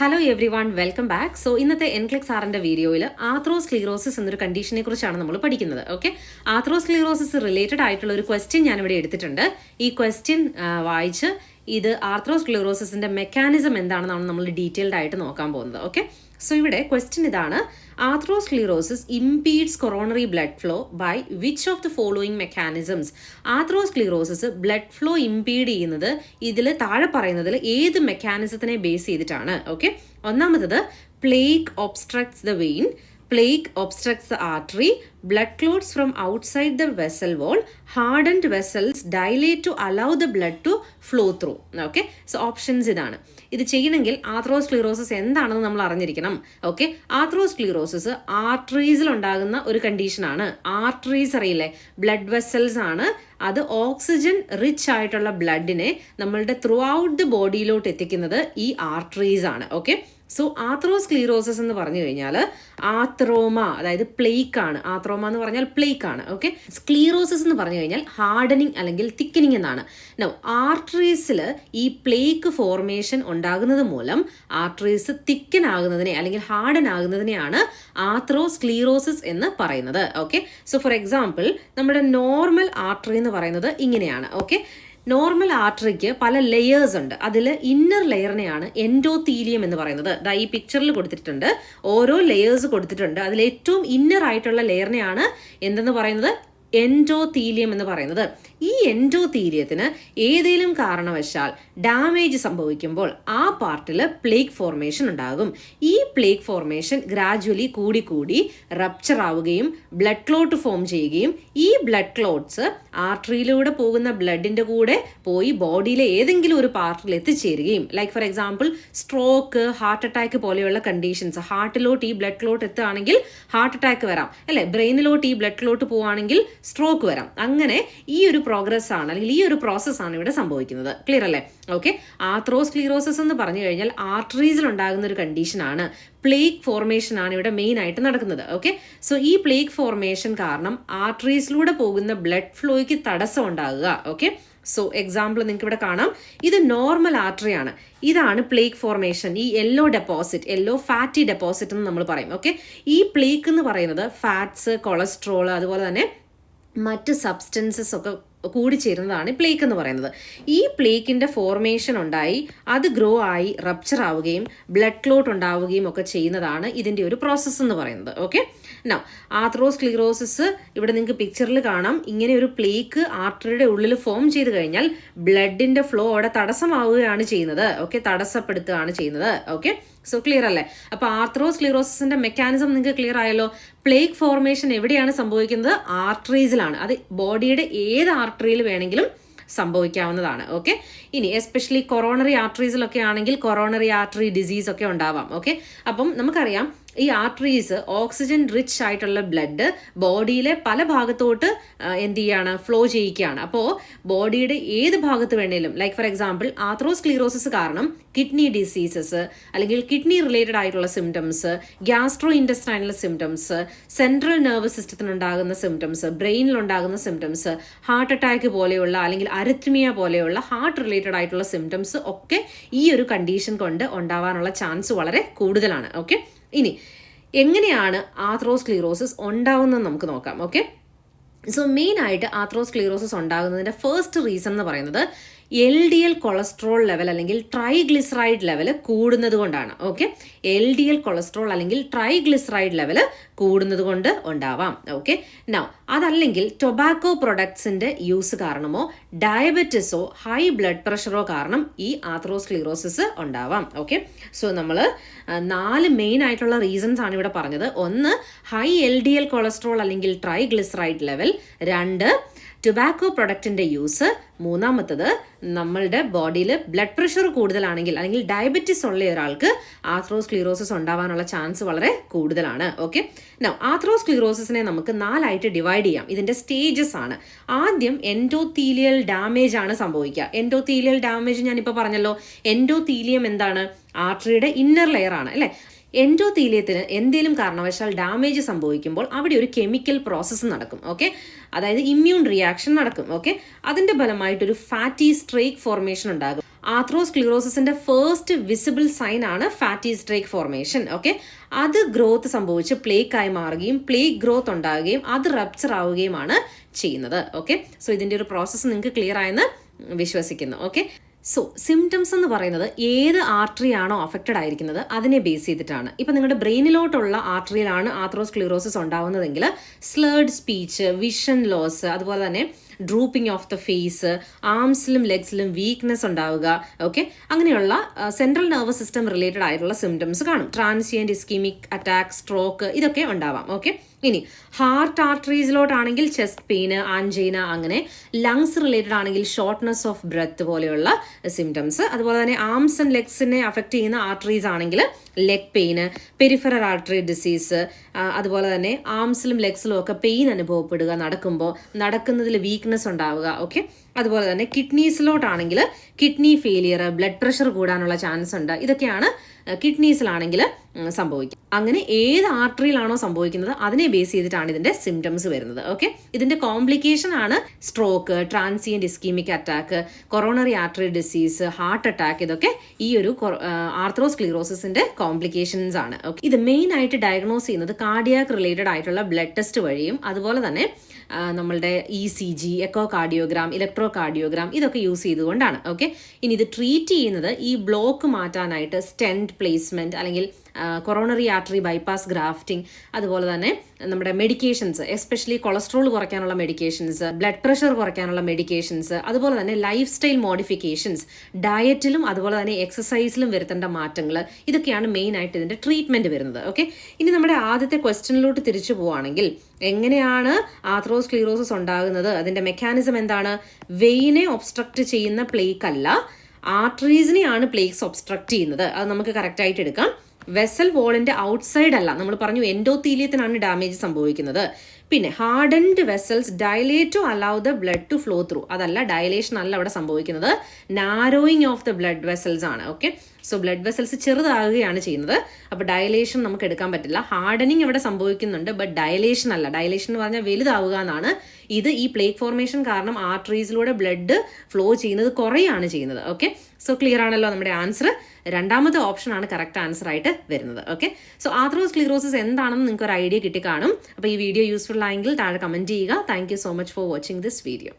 Hello every one, welcome back. So ഇന്നത്തെ എൻക്ലിക്സ് ആറിന്റെ വീഡിയോയിൽ ആത്രോസ്ക്ലീറോസിസ് എന്നൊരു കണ്ടീഷനെ കുറിച്ചാണ് നമ്മൾ പഠിക്കുന്നത്. ഓക്കെ, ആത്രോസ്ക്ലീറോസിസ് റിലേറ്റഡ് ആയിട്ടുള്ള ഒരു ക്വസ്റ്റ്യൻ ഞാനിവിടെ എടുത്തിട്ടുണ്ട്. ഈ ക്വസ്റ്റ്യൻ വായിച്ച് ഇത് ആർത്രോസ്ക്ലീറോസിന്റെ മെക്കാനിസം എന്താണെന്നാണ് നമ്മൾ ഡീറ്റെയിൽഡ് ആയിട്ട് നോക്കാൻ പോകുന്നത്. ഓക്കെ, സോ ഇവിടെ ക്വസ്റ്റ്യൻ ഇതാണ്: arthrosclerosis impedes coronary blood flow by which of the following mechanisms? Arthrosclerosis blood flow impede ചെയ്യുന്നത് ഇതിൽ താഴെ പറയുന്നതിൽ ഏത് മെക്കാനിസത്തിനെ ബേസ് ചെയ്തിട്ടാണ്? ഓക്കെ, ഒന്നാമത്തത് plague obstructs the vein, plague obstructs the artery, blood clots from outside the vessel wall, hardened vessels dilate to allow the blood to flow through. Okay, so options ഇതാണ്. ഇത് ചെയ്യണമെങ്കിൽ ആർത്രോസ്ക്ലീറോസിസ് എന്താണെന്ന് നമ്മൾ അറിഞ്ഞിരിക്കണം. ഓക്കെ, ആർത്രോസ്ക്ലീറോസിസ് ആർട്ടറീസിൽ ഉണ്ടാകുന്ന ഒരു കണ്ടീഷനാണ്. ആർട്ടറീസ് അറിയില്ലേ, ബ്ലഡ് വെസൽസ് ആണ്. അത് ഓക്സിജൻ റിച്ച് ആയിട്ടുള്ള ബ്ലഡിനെ നമ്മളുടെ ത്രൂ ഔട്ട് ദ ബോഡിയിലോട്ട് എത്തിക്കുന്നത് ഈ ആർട്ടറീസ് ആണ്. ഓക്കെ, സോ ആർത്രോസ്ക്ലീറോസിസ് എന്ന് പറഞ്ഞു കഴിഞ്ഞാൽ ആത്രോമ, അതായത് പ്ലേക്ക് ആണ്. ആത്രോമ എന്ന് പറഞ്ഞാൽ പ്ലേക്ക് ആണ്. ഓക്കെ, സ്ക്ലീറോസിസ് എന്ന് പറഞ്ഞു കഴിഞ്ഞാൽ ഹാർഡനിങ് അല്ലെങ്കിൽ തിക്കനിങ് എന്നാണ്. നൗ ആർട്ടറീസിൽ ഈ പ്ലേക്ക് ഫോർമേഷൻ ഉണ്ടാകുന്നത് മൂലം ആർട്ടറീസ് തിക്കൻ ആകുന്നതിനെ അല്ലെങ്കിൽ ഹാർഡൻ ആകുന്നതിനെയാണ് ആർത്രോസ്ക്ലീറോസിസ് എന്ന് പറയുന്നത്. ഓക്കെ, സോ ഫോർ എക്സാമ്പിൾ നമ്മുടെ നോർമൽ ആർട്ടറി എന്ന് പറയുന്നത് ഇങ്ങനെയാണ്. ഓക്കെ, നോർമൽ ആർട്ടറിക്ക് പല ലെയേഴ്സ് ഉണ്ട്. അതിൽ ഇന്നർ ലെയറിനെയാണ് എൻഡോത്തീലിയം എന്ന് പറയുന്നത്. ദാ ഈ പിക്ചറിൽ കൊടുത്തിട്ടുണ്ട്, ഓരോ ലെയേഴ്സ് കൊടുത്തിട്ടുണ്ട്. അതിൽ ഏറ്റവും ഇന്നർ ആയിട്ടുള്ള ലെയറിനെയാണ് എന്തെന്ന് പറയുന്നത്? എൻഡോത്തീലിയം എന്ന് പറയുന്നത്. ഈ എൻഡോത്തീലിയത്തിന് ഏതെങ്കിലും കാരണവശാൽ ഡാമേജ് സംഭവിക്കുമ്പോൾ ആ പാർട്ടിൽ പ്ലേക്ക് ഫോർമേഷൻ ഉണ്ടാകും. ഈ പ്ലേക്ക് ഫോർമേഷൻ ഗ്രാജുവലി കൂടി റപ്ചർ ആവുകയും ബ്ലഡ് ക്ലോട്ട് ഫോം ചെയ്യുകയും ഈ ബ്ലഡ് ക്ലോട്ട്സ് ആർട്ടറിയിലൂടെ പോകുന്ന ബ്ലഡിന്റെ കൂടെ പോയി ബോഡിയിലെ ഏതെങ്കിലും ഒരു പാർട്ടിൽ എത്തിച്ചേരുകയും, like for example stroke, heart attack പോലെയുള്ള കണ്ടീഷൻസ്. ഹാർട്ടിലോട്ട് ഈ ബ്ലഡ് ക്ലോട്ട് എത്തുകയാണെങ്കിൽ ഹാർട്ട് അറ്റാക്ക് വരാം, അല്ലെ? ബ്രെയിനിലോട്ട് ഈ ബ്ലഡ് ക്ലോട്ട് പോവുകയാണെങ്കിൽ സ്ട്രോക്ക് വരാം. അങ്ങനെ ഈ ഒരു പ്രോഗ്രസ് ആണ് അല്ലെങ്കിൽ ഈ ഒരു പ്രോസസ് ആണ് ഇവിടെ സംഭവിക്കുന്നത്. ക്ലിയർ അല്ലേ? ഓക്കെ, ആർത്രോസ്ക്ലീറോസിസ് എന്ന് പറഞ്ഞു കഴിഞ്ഞാൽ ആർട്ടറീസിൽ ഉണ്ടാകുന്ന ഒരു കണ്ടീഷനാണ്. പ്ലേക്ക് ഫോർമേഷൻ ആണ് ഇവിടെ മെയിൻ ആയിട്ട് നടക്കുന്നത്. ഓക്കെ, സോ ഈ പ്ലേക്ക് ഫോർമേഷൻ കാരണം ആർട്ടറീസിലൂടെ പോകുന്ന ബ്ലഡ് ഫ്ലോയ്ക്ക് തടസ്സം ഉണ്ടാകുക. ഓക്കെ, സോ എക്സാമ്പിൾ നിങ്ങൾക്ക് ഇവിടെ കാണാം. ഇത് നോർമൽ ആർട്ടറി ആണ്. ഇതാണ് പ്ലേക്ക് ഫോർമേഷൻ. ഈ yellow deposit, yellow fatty deposit എന്ന് നമ്മൾ പറയും. ഓക്കെ, ഈ പ്ലേക്ക് എന്ന് പറയുന്നത് ഫാറ്റ്സ്, കൊളസ്ട്രോൾ, അതുപോലെ തന്നെ മറ്റ് സബ്സ്റ്റൻസസ് ഒക്കെ കൂടിച്ചേരുന്നതാണ് പ്ലേക്ക് എന്ന് പറയുന്നത്. ഈ പ്ലേക്കിന്റെ ഫോർമേഷൻ ഉണ്ടായി അത് ഗ്രോ ആയി റപ്ചർ ആവുകയും ബ്ലഡ് ക്ലോട്ട് ഉണ്ടാവുകയും ഒക്കെ ചെയ്യുന്നതാണ് ഇതിന്റെ ഒരു പ്രോസസ്സ് എന്ന് പറയുന്നത്. ഓക്കെ, നൗ ആർത്രോസ്ക്ലീറോസിസ് ഇവിടെ നിങ്ങൾക്ക് പിക്ചറിൽ കാണാം. ഇങ്ങനെ ഒരു പ്ലേക്ക് ആർട്ടറിയുടെ ഉള്ളിൽ ഫോം ചെയ്ത് കഴിഞ്ഞാൽ ബ്ലഡിന്റെ ഫ്ലോ അവിടെ തടസ്സമാവുകയാണ് ചെയ്യുന്നത്. ഓക്കെ, തടസ്സപ്പെടുത്തുകയാണ് ചെയ്യുന്നത്. ഓക്കെ, സോ ക്ലിയർ അല്ലേ? അപ്പൊ ആർത്രോസ്ക്ലീറോസിന്റെ മെക്കാനിസം നിങ്ങൾക്ക് ക്ലിയർ ആയല്ലോ. പ്ലേക്ക് ഫോർമേഷൻ എവിടെയാണ് സംഭവിക്കുന്നത്? ആർട്ടറീസിലാണ്. അത് ബോഡിയുടെ ഏത് ആർട്ടറിയിൽ വേണമെങ്കിലും സംഭവിക്കാവുന്നതാണ്. ഓക്കെ, ഇനി എസ്പെഷ്യലി കൊറോണറി ആർട്ടറീസിലൊക്കെ ആണെങ്കിൽ കൊറോണറി ആർട്ടറി ഡിസീസ് ഒക്കെ ഉണ്ടാവാം. ഓക്കെ, അപ്പം നമുക്കറിയാം ഈ ആർട്ടറീസ് ഓക്സിജൻ റിച്ച് ആയിട്ടുള്ള ബ്ലഡ് ബോഡിയിലെ പല ഭാഗത്തോട്ട് എന്ത് ചെയ്യാണ്? ഫ്ലോ ചെയ്യിക്കുകയാണ്. അപ്പോൾ ബോഡിയുടെ ഏത് ഭാഗത്ത് വേണേലും, ലൈക്ക് ഫോർ എക്സാമ്പിൾ ആർത്രോസ്ക്ലീറോസിസ് കാരണം കിഡ്നി ഡിസീസസ് അല്ലെങ്കിൽ കിഡ്നി റിലേറ്റഡ് ആയിട്ടുള്ള symptoms, gastrointestinal symptoms, central nervous സിസ്റ്റത്തിനുണ്ടാകുന്ന സിംറ്റംസ്, ബ്രെയിനിലുണ്ടാകുന്ന സിംറ്റംസ്, ഹാർട്ട് അറ്റാക്ക് പോലെയുള്ള അല്ലെങ്കിൽ അരിത്മിയ പോലെയുള്ള ഹാർട്ട് റിലേറ്റഡ് ആയിട്ടുള്ള സിംറ്റംസ് ഒക്കെ ഈ ഒരു കണ്ടീഷൻ കൊണ്ട് ഉണ്ടാവാനുള്ള ചാൻസ് വളരെ കൂടുതലാണ്. ഓക്കെ, ഇനി എങ്ങനെയാണ് ആർത്രോസ്ക്ലീറോസിസ് ഉണ്ടാവുന്നത് നമുക്ക് നോക്കാം. ഓക്കെ, സോ മെയിൻ ആയിട്ട് ആർത്രോസ്ക്ലീറോസിസ് ഉണ്ടാകുന്നതിന്റെ ഫസ്റ്റ് റീസൺ എന്ന് പറയുന്നത് LDL കൊളസ്ട്രോൾ ലെവൽ അല്ലെങ്കിൽ ട്രൈഗ്ലിസറൈഡ് ലെവൽ കൂടുന്നത് കൊണ്ടാണ്. ഓക്കെ, LDL കൊളസ്ട്രോൾ അല്ലെങ്കിൽ ട്രൈഗ്ലിസറൈഡ് ലെവൽ കൂടുന്നത് കൊണ്ട് ഉണ്ടാവാം. ഓക്കെ, നൗ അതല്ലെങ്കിൽ ടൊബാക്കോ പ്രൊഡക്ട്സിന്റെ യൂസ് കാരണമോ ഡയബറ്റിസോ ഹൈ ബ്ലഡ് പ്രഷറോ കാരണം ഈ ആർത്രോസ്ക്ലീറോസിസ് ഉണ്ടാവാം. ഓക്കെ, സോ നമ്മൾ 4 മെയിൻ ആയിട്ടുള്ള റീസൺസ് ആണ് ഇവിടെ പറഞ്ഞത്. ഒന്ന്, ഹൈ LDL കൊളസ്ട്രോൾ അല്ലെങ്കിൽ ട്രൈഗ്ലിസറൈഡ് ലെവൽ. 2, ടൊബാക്കോ പ്രൊഡക്റ്റിന്റെ യൂസ്. മൂന്നാമത്തത്, നമ്മളുടെ ബോഡിയിൽ ബ്ലഡ് പ്രഷർ കൂടുതലാണെങ്കിൽ അല്ലെങ്കിൽ ഡയബറ്റിസ് ഉള്ള ഒരാൾക്ക് ആർത്രോസ്ക്ലീറോസിസ് ഉണ്ടാവാനുള്ള ചാൻസ് വളരെ കൂടുതലാണ്. ഓക്കെ, നൗ ആർത്രോസ്ക്ലീറോസിസിനെ നമുക്ക് 4ആയിട്ട് ഡിവൈഡ് ചെയ്യാം. ഇതിന്റെ സ്റ്റേജസ് ആണ്. ആദ്യം എൻഡോത്തീലിയൽ ഡാമേജ് ആണ് സംഭവിക്കുക. എൻഡോത്തീലിയൽ ഡാമേജ് ഞാനിപ്പോൾ പറഞ്ഞല്ലോ. എൻഡോത്തീലിയം എന്താണ്? ആർട്ടറിയുടെ ഇന്നർ ലെയർ ആണ്, അല്ലേ? എൻഡോത്തീലിയത്തിന് എന്തെങ്കിലും കാരണവശാൽ ഡാമേജ് സംഭവിക്കുമ്പോൾ അവിടെ ഒരു കെമിക്കൽ പ്രോസസ്സ് നടക്കും. ഓക്കെ, അതായത് ഇമ്മ്യൂൺ റിയാക്ഷൻ നടക്കും. ഓക്കെ, അതിന്റെ ഫലമായിട്ടൊരു ഫാറ്റി സ്ട്രേക്ക് ഫോർമേഷൻ ഉണ്ടാകും. ആർത്രോസ്ക്ലിറോസിന്റെ ഫസ്റ്റ് വിസിബിൾ സൈൻ ആണ് ഫാറ്റി സ്ട്രേക്ക് ഫോർമേഷൻ. ഓക്കെ, അത് ഗ്രോത്ത് സംഭവിച്ച് പ്ലേക്കായി മാറുകയും പ്ലേക്ക് ഗ്രോത്ത് ഉണ്ടാവുകയും അത് റപ്ചർ ആവുകയുമാണ് ചെയ്യുന്നത്. ഓക്കെ, സോ ഇതിന്റെ ഒരു പ്രോസസ്സ് നിങ്ങൾക്ക് ക്ലിയർ ആയെന്ന് വിശ്വസിക്കുന്നു. ഓക്കെ, സോ സിംറ്റംസ് എന്ന് പറയുന്നത് ഏത് ആർട്ടറി ആണോ അഫക്റ്റഡ് ആയിരിക്കുന്നത് അതിനെ ബേസ് ചെയ്തിട്ടാണ്. ഇപ്പം നിങ്ങളുടെ ബ്രെയിനിലോട്ടുള്ള ആർട്ടറിയിലാണ് ആർത്രോസ്ക്ലിറോസിസ് ഉണ്ടാവുന്നതെങ്കിൽ സ്ലേർഡ് സ്പീച്ച്, വിഷൻ ലോസ്, അതുപോലെ തന്നെ ഡ്രൂപ്പിംഗ് ഓഫ് ദ ഫേസ്, ആംസിലും ലെഗ്സിലും വീക്ക്നെസ് ഉണ്ടാവുക. ഓക്കെ, അങ്ങനെയുള്ള സെൻട്രൽ നെർവസ് സിസ്റ്റം റിലേറ്റഡ് ആയിട്ടുള്ള സിംറ്റംസ് കാണും. ട്രാൻസിയന്റ് ഇസ്കീമിക് അറ്റാക്ക്, സ്ട്രോക്ക് ഇതൊക്കെ ഉണ്ടാവാം. ഓക്കെ, ഇനി ഹാർട്ട് ആർട്ടറീസിലോട്ടാണെങ്കിൽ ചെസ്റ്റ് പെയിന്, ആൻജൈന, അങ്ങനെ ലങ്സ് റിലേറ്റഡ് ആണെങ്കിൽ ഷോർട്ട്നെസ് ഓഫ് ബ്രെത്ത് പോലെയുള്ള സിംറ്റംസ്. അതുപോലെ തന്നെ ആംസ് ആൻഡ് ലെഗ്സിനെ അഫക്റ്റ് ചെയ്യുന്ന ആർട്ടറീസ് ആണെങ്കിൽ leg pain, peripheral artery disease, അതുപോലെ തന്നെ ആംസിലും ലെഗ്സിലും ഒക്കെ പെയിൻ അനുഭവപ്പെടുക, നടക്കുന്നതിൽ വീക്ക്നെസ് ഉണ്ടാവുക. ഓക്കെ, അതുപോലെ തന്നെ കിഡ്നീസിലോട്ടാണെങ്കിൽ കിഡ്നി ഫെയിലിയർ, ബ്ലഡ് പ്രഷർ കൂടാനുള്ള ചാൻസ് ഉണ്ട്. ഇതൊക്കെയാണ് കിഡ്നീസിലാണെങ്കിൽ സംഭവിക്കും. അങ്ങനെ ഏത് ആർട്ടറിയിലാണോ സംഭവിക്കുന്നത് അതിനെ ബേസ് ചെയ്തിട്ടാണ് ഇതിന്റെ സിംറ്റംസ് വരുന്നത്. ഓക്കെ, ഇതിന്റെ കോംപ്ലിക്കേഷൻ ആണ് stroke, transient ischemic attack, coronary artery disease, heart attack. ഇതൊക്കെ ഈ ഒരു ആർത്രോസ്ക്ലിറോസിന്റെ കോംപ്ലിക്കേഷൻസ് ആണ്. ഓക്കെ, ഇത് മെയിൻ ആയിട്ട് ഡയഗ്നോസ് ചെയ്യുന്നത് കാർഡിയാക് റിലേറ്റഡ് ആയിട്ടുള്ള ബ്ലഡ് ടെസ്റ്റ് വഴിയും അതുപോലെ തന്നെ നമ്മളുടെ ECG, echocardiogram, electrocardiogram ഇതൊക്കെ യൂസ് ചെയ്തുകൊണ്ടാണ്. ഓക്കെ, ഇനി ഇത് ട്രീറ്റ് ചെയ്യുന്നത് ഈ ബ്ലോക്ക് മാറ്റാനായിട്ട് സ്റ്റെന്റ് പ്ലേസ്മെന്റ് അല്ലെങ്കിൽ കൊറോണറി ആർട്ടറി ബൈപ്പാസ് ഗ്രാഫ്റ്റിംഗ്, അതുപോലെ തന്നെ നമ്മുടെ മെഡിക്കേഷൻസ്, എസ്പെഷ്യലി കൊളസ്ട്രോൾ കുറയ്ക്കാനുള്ള മെഡിക്കേഷൻസ്, ബ്ലഡ് പ്രഷർ കുറയ്ക്കാനുള്ള മെഡിക്കേഷൻസ്, അതുപോലെ തന്നെ ലൈഫ് സ്റ്റൈൽ മോഡിഫിക്കേഷൻസ്, ഡയറ്റിലും അതുപോലെ തന്നെ എക്സസൈസിലും വരുത്തേണ്ട മാറ്റങ്ങൾ, ഇതൊക്കെയാണ് മെയിൻ ആയിട്ട് ഇതിന്റെ ട്രീറ്റ്മെന്റ് വരുന്നത്. ഓക്കെ, ഇനി നമ്മുടെ ആദ്യത്തെ ക്വസ്റ്റ്യനിലോട്ട് തിരിച്ചു പോവുകയാണെങ്കിൽ എങ്ങനെയാണ് ആർത്രോസ്ക്ലിറോസിസ് ഉണ്ടാകുന്നത്, അതിന്റെ മെക്കാനിസം എന്താണ്? വെയിനെ ഒബ്സ്ട്രക്ട് ചെയ്യുന്ന പ്ലേക്ക് അല്ല, ആർട്ടറീസിനെയാണ് പ്ലേക്സ് ഒബ്സ്ട്രക്ട് ചെയ്യുന്നത്. അത് നമുക്ക് കറക്റ്റ് ആയിട്ട് എടുക്കാം. വെസൽ വോളിന്റെ ഔട്ട്സൈഡ് അല്ല, നമ്മൾ പറഞ്ഞു എൻഡോത്തീലിയത്തിനാണ് ഡാമേജ് സംഭവിക്കുന്നത്. പിന്നെ hardened vessels dilate to allow the blood to flow through, അതല്ല, ഡയലേഷൻ അല്ല അവിടെ സംഭവിക്കുന്നത്, narrowing of the blood vessels ആണ്. ഓക്കെ, സോ ബ്ലഡ് വെസൽസ് ചെറുതാകുകയാണ് ചെയ്യുന്നത്. അപ്പോൾ ഡയലേഷൻ നമുക്ക് എടുക്കാൻ പറ്റില്ല. ഹാർഡനിങ് ഇവിടെ സംഭവിക്കുന്നുണ്ട്, ബട്ട് ഡയലേഷൻ അല്ല. ഡയലേഷൻ എന്ന് പറഞ്ഞാൽ വലുതാവുക എന്നാണ്. ഇത് ഈ പ്ലേക്ക് ഫോർമേഷൻ കാരണം ആർട്ടറീസിലൂടെ ബ്ലഡ് ഫ്ലോ ചെയ്യുന്നത് കുറയാണ് ചെയ്യുന്നത്. ഓക്കെ, സോ ക്ലിയർ ആണല്ലോ നമ്മുടെ ആൻസർ. രണ്ടാമത്തെ ഓപ്ഷൻ ആണ് കറക്റ്റ് ആൻസർ ആയിട്ട് വരുന്നത്. ഓക്കെ, സോ ആർത്രോസ്ക്ലിറോസിസ് എന്താണെന്ന് നിങ്ങൾക്ക് ഒരു ഐഡിയ കിട്ടി കാണും. അപ്പോൾ ഈ വീഡിയോ യൂസ്ഫുൾ ആയെങ്കിൽ താഴെ കമന്റ് ചെയ്യുക. Thank you so much for watching this video.